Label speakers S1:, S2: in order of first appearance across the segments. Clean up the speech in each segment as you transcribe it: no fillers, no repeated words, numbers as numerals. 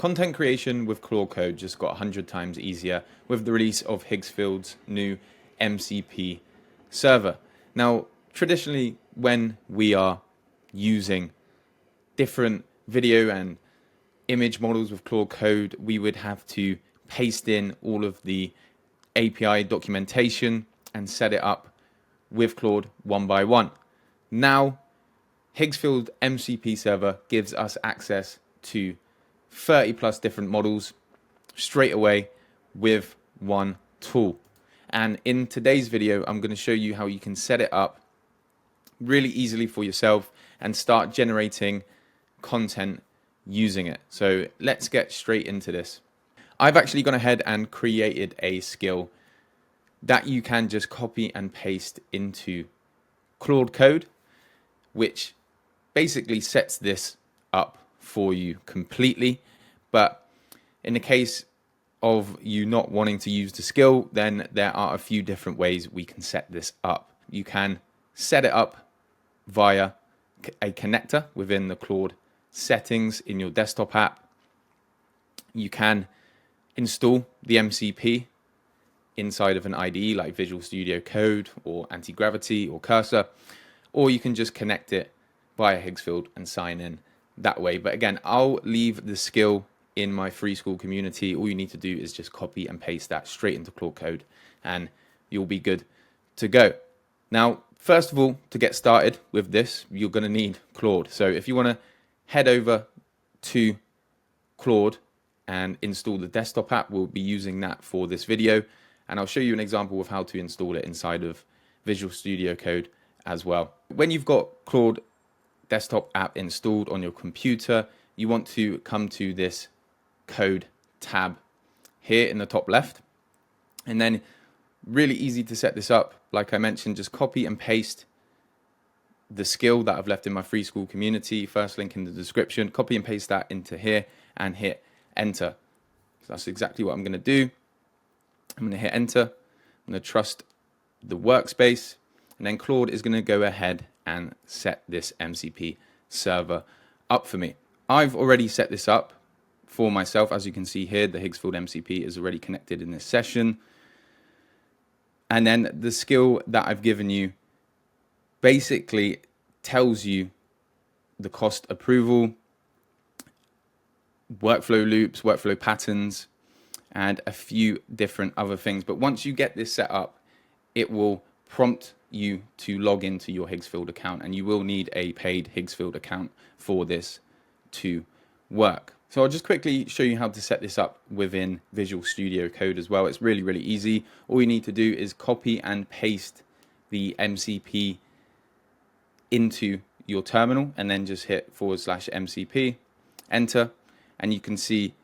S1: Content creation with Claude Code just got 100 times easier with the release of Higgsfield's new MCP server. Now, traditionally, when we are using different video and image models with Claude Code, we would have to paste in all of the API documentation and set it up with Claude one by one. Now, Higgsfield MCP server gives us access to 30 plus different models straight away with one tool. And in today's video, I'm going to show you how you can set it up really easily for yourself and start generating content using it. So let's get straight into this. I've actually gone ahead and created a skill that you can just copy and paste into Claude Code, which basically sets this up for you completely. But in the case of you not wanting to use the skill, then there are a few different ways we can set this up. You can set it up via a connector within the Claude settings in your desktop app. You can install the MCP inside of an IDE like Visual Studio Code or Anti-Gravity or Cursor, or you can just connect it via Higgsfield and sign in that way. But again, I'll leave the skill in my free school community. All you need to do is just copy and paste that straight into Claude Code and you'll be good to go. Now, first of all, to get started with this, you're going to need Claude. So if you want to head over to Claude and install the desktop app, we'll be using that for this video. And I'll show you an example of how to install it inside of Visual Studio Code as well. When you've got Claude Desktop app installed on your computer, you want to come to this code tab here in the top left. And then really easy to set this up. Like I mentioned, just copy and paste the skill that I've left in my free school community, first link in the description, copy and paste that into here and hit enter. So that's exactly what I'm going to do. I'm going to hit enter. I'm going to trust the workspace, and then Claude is going to go ahead and set this MCP server up for me. I've already set this up for myself. As you can see here, the Higgsfield MCP is already connected in this session. And then the skill that I've given you basically tells you the cost approval, workflow loops, workflow patterns, and a few different other things. But once you get this set up, it will prompt you to log into your Higgsfield account, and you will need a paid Higgsfield account for this to work. So I'll just quickly show you how to set this up within Visual Studio Code as well. It's really, really easy. All you need to do is copy and paste the MCP into your terminal and then just hit /MCP, enter, and you can see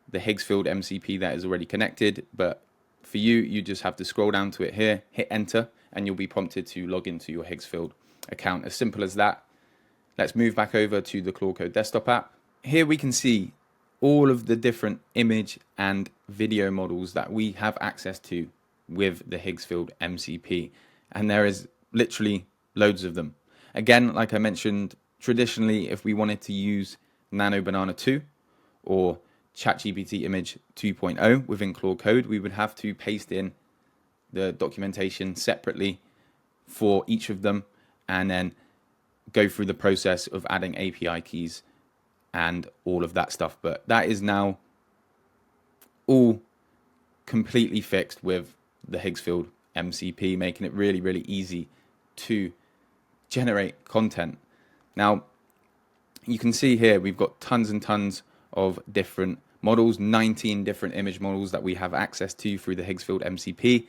S1: the Higgsfield MCP that is already connected. But for you, you just have to scroll down to it here, hit enter, and you'll be prompted to log into your Higgsfield account. As simple as that. Let's move back over to the Claude Code desktop app. Here we can see all of the different image and video models that we have access to with the Higgsfield MCP. And there is literally loads of them. Again, like I mentioned, traditionally, if we wanted to use Nano Banana 2 or GPT Image 2.0 within Claude Code, we would have to paste in the documentation separately for each of them and then go through the process of adding API keys and all of that stuff. But that is now all completely fixed with the Higgsfield MCP, making it really, really easy to generate content. Now, you can see here we've got tons and tons of different models, 19 different image models that we have access to through the Higgsfield MCP,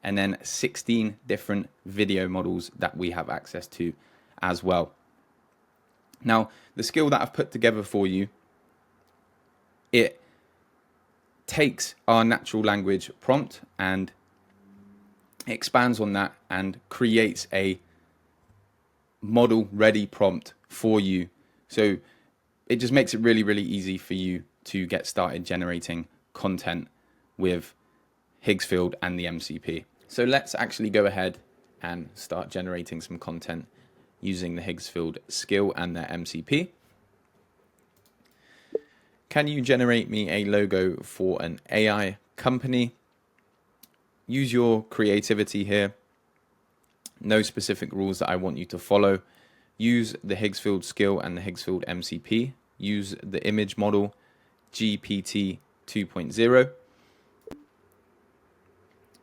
S1: and then 16 different video models that we have access to as well. Now, the skill that I've put together for you, it takes our natural language prompt and expands on that and creates a model ready prompt for you. So it just makes it really, really easy for you to get started generating content with Higgsfield and the MCP. So let's actually go ahead and start generating some content using the Higgsfield skill and their MCP. can you generate me a logo for an AI company? Use your creativity here. No specific rules that I want you to follow. Use the Higgsfield skill and the Higgsfield MCP. Use the image model GPT 2.0.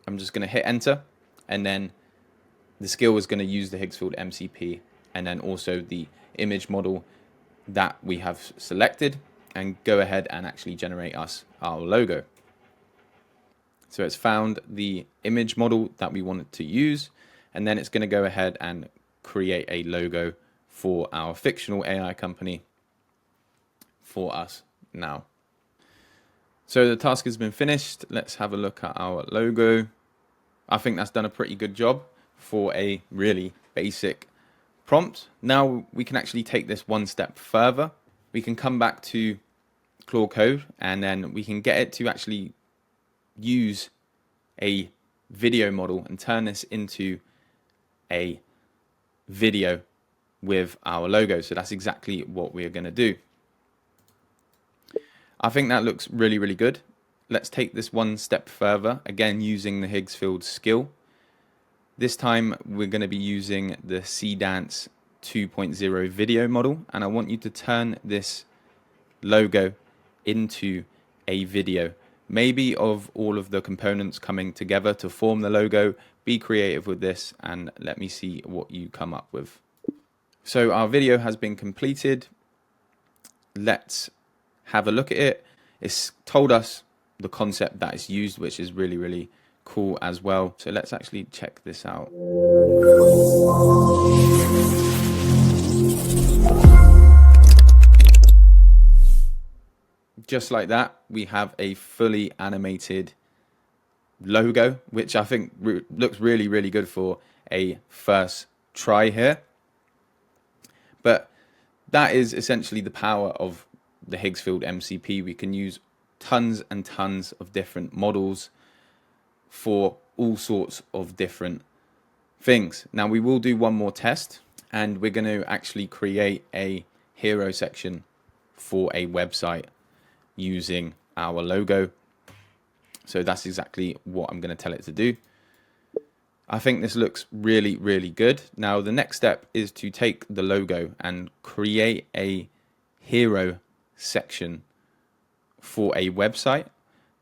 S1: I'm just going to hit enter, and then the skill is going to use the Higgsfield MCP and then also the image model that we have selected, and go ahead and actually generate us our logo. So it's found the image model that we wanted to use, and then it's going to go ahead and create a logo for our fictional AI company for us now. So the task has been finished. Let's have a look at our logo. I think that's done a pretty good job for a really basic prompt. Now we can actually take this one step further. We can come back to Claude Code, and then we can get it to actually use a video model and turn this into a video with our logo. So that's exactly what we're going to do. I think that looks really, really good. Let's take this one step further, again using the Higgsfield skill. This time we're going to be using the Seedance 2.0 video model, and I want you to turn this logo into a video, maybe of all of the components coming together to form the logo. Be creative with this and let me see what you come up with. So our video has been completed. Let's have a look at it. It's told us the concept that is used, which is really, really cool as well. So let's actually check this out. Just like that, we have a fully animated logo, which I think looks really, really good for a first try here. But that is essentially the power of the Higgsfield MCP. We can use tons and tons of different models for all sorts of different things. Now we will do one more test, and we're going to actually create a hero section for a website using our logo. So that's exactly what I'm going to tell it to do. I think this looks really, really good. Now the next step is to take the logo and create a hero section for a website.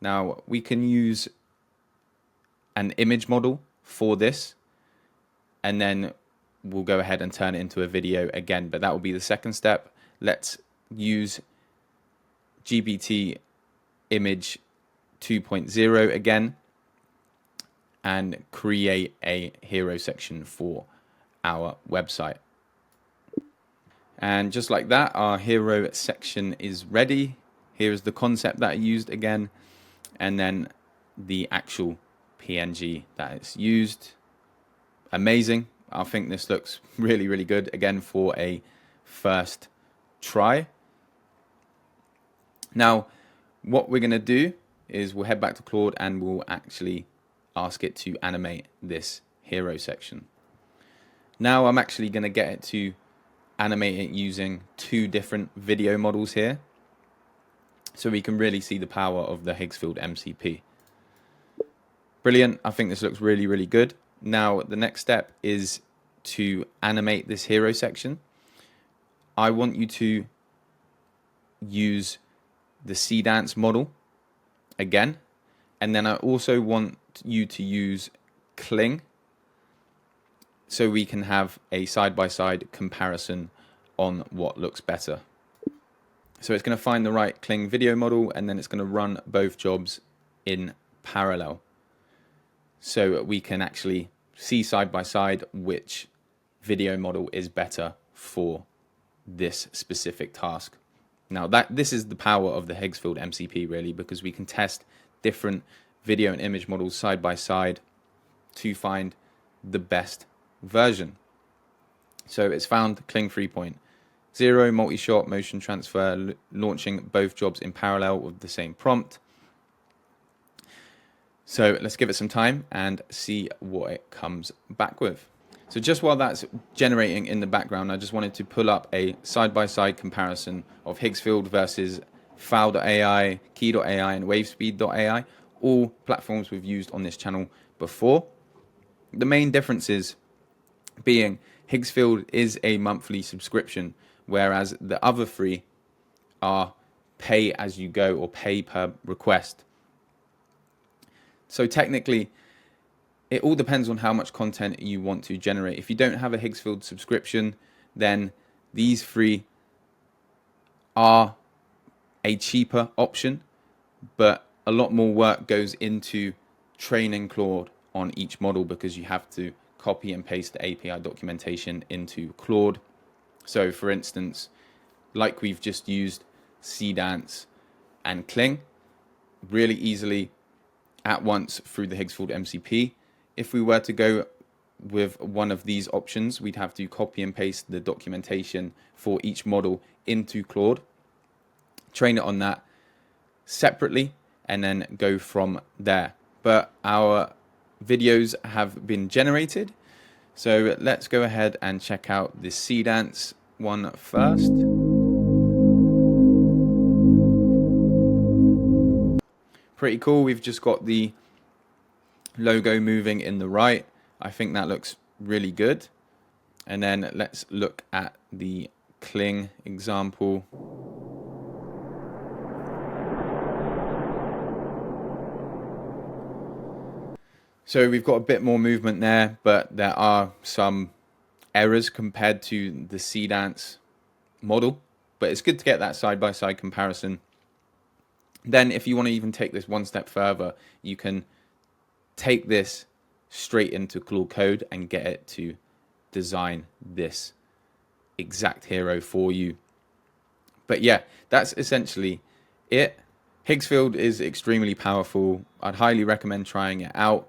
S1: Now we can use an image model for this, and then we'll go ahead and turn it into a video again, but that will be the second step. Let's use GPT Image 2.0 again and create a hero section for our website. And just like that, our hero section is ready. Here is the concept that I used again, and then the actual PNG that is used. Amazing. I think this looks really, really good again for a first try. Now, what we're going to do is we'll head back to Claude and we'll actually ask it to animate this hero section. Now I'm actually going to get it to animate it using two different video models here, so we can really see the power of the Higgsfield MCP. Brilliant. I think this looks really, really good. Now the next step is to animate this hero section. I want you to use the Seedance model again, and then I also want you to use Kling, so we can have a side-by-side comparison on what looks better. So it's going to find the right Kling video model, and then it's going to run both jobs in parallel, so we can actually see side by side which video model is better for this specific task. Now this is the power of the Higgsfield MCP really, because we can test different video and image models side by side to find the best version. So it's found Kling 3.0, multi-shot, motion transfer, launching both jobs in parallel with the same prompt. So let's give it some time and see what it comes back with. So just while that's generating in the background, I just wanted to pull up a side-by-side comparison of Higgsfield versus fal.ai, kie.ai, and wavespeed.ai, all platforms we've used on this channel before. The main differences being Higgsfield is a monthly subscription, whereas the other three are pay as you go or pay per request. So technically, it all depends on how much content you want to generate. If you don't have a Higgsfield subscription, then these three are a cheaper option, but a lot more work goes into training Claude on each model because you have to copy and paste the API documentation into Claude. So for instance, like we've just used Seedance and Kling really easily at once through the Higgsfield MCP. If we were to go with one of these options, we'd have to copy and paste the documentation for each model into Claude, train it on that separately, and then go from there. But our videos have been generated, so let's go ahead and check out the Seedance one first. Pretty cool. We've just got the logo moving in the right. I think that looks really good. And then let's look at the Kling example. So we've got a bit more movement there, but there are some errors compared to the Seedance model. But it's good to get that side-by-side comparison. Then if you want to even take this one step further, you can take this straight into Claude Code and get it to design this exact hero for you. But yeah, that's essentially it. Higgsfield is extremely powerful. I'd highly recommend trying it out.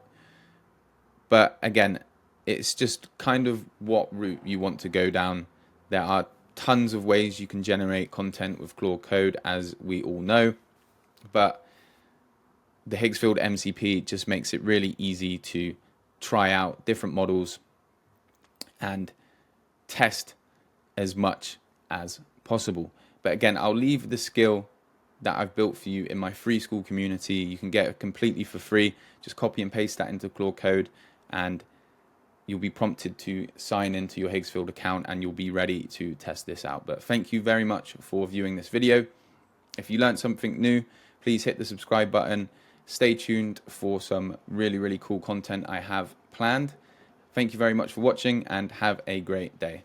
S1: But again, it's just kind of what route you want to go down. There are tons of ways you can generate content with Claude Code, as we all know. But the Higgsfield MCP just makes it really easy to try out different models and test as much as possible. But again, I'll leave the skill that I've built for you in my free school community. You can get it completely for free. Just copy and paste that into Claude Code and you'll be prompted to sign into your Higgsfield account and you'll be ready to test this out. But thank you very much for viewing this video. If you learned something new, please hit the subscribe button. Stay tuned for some really cool content I have planned. Thank you very much for watching and have a great day.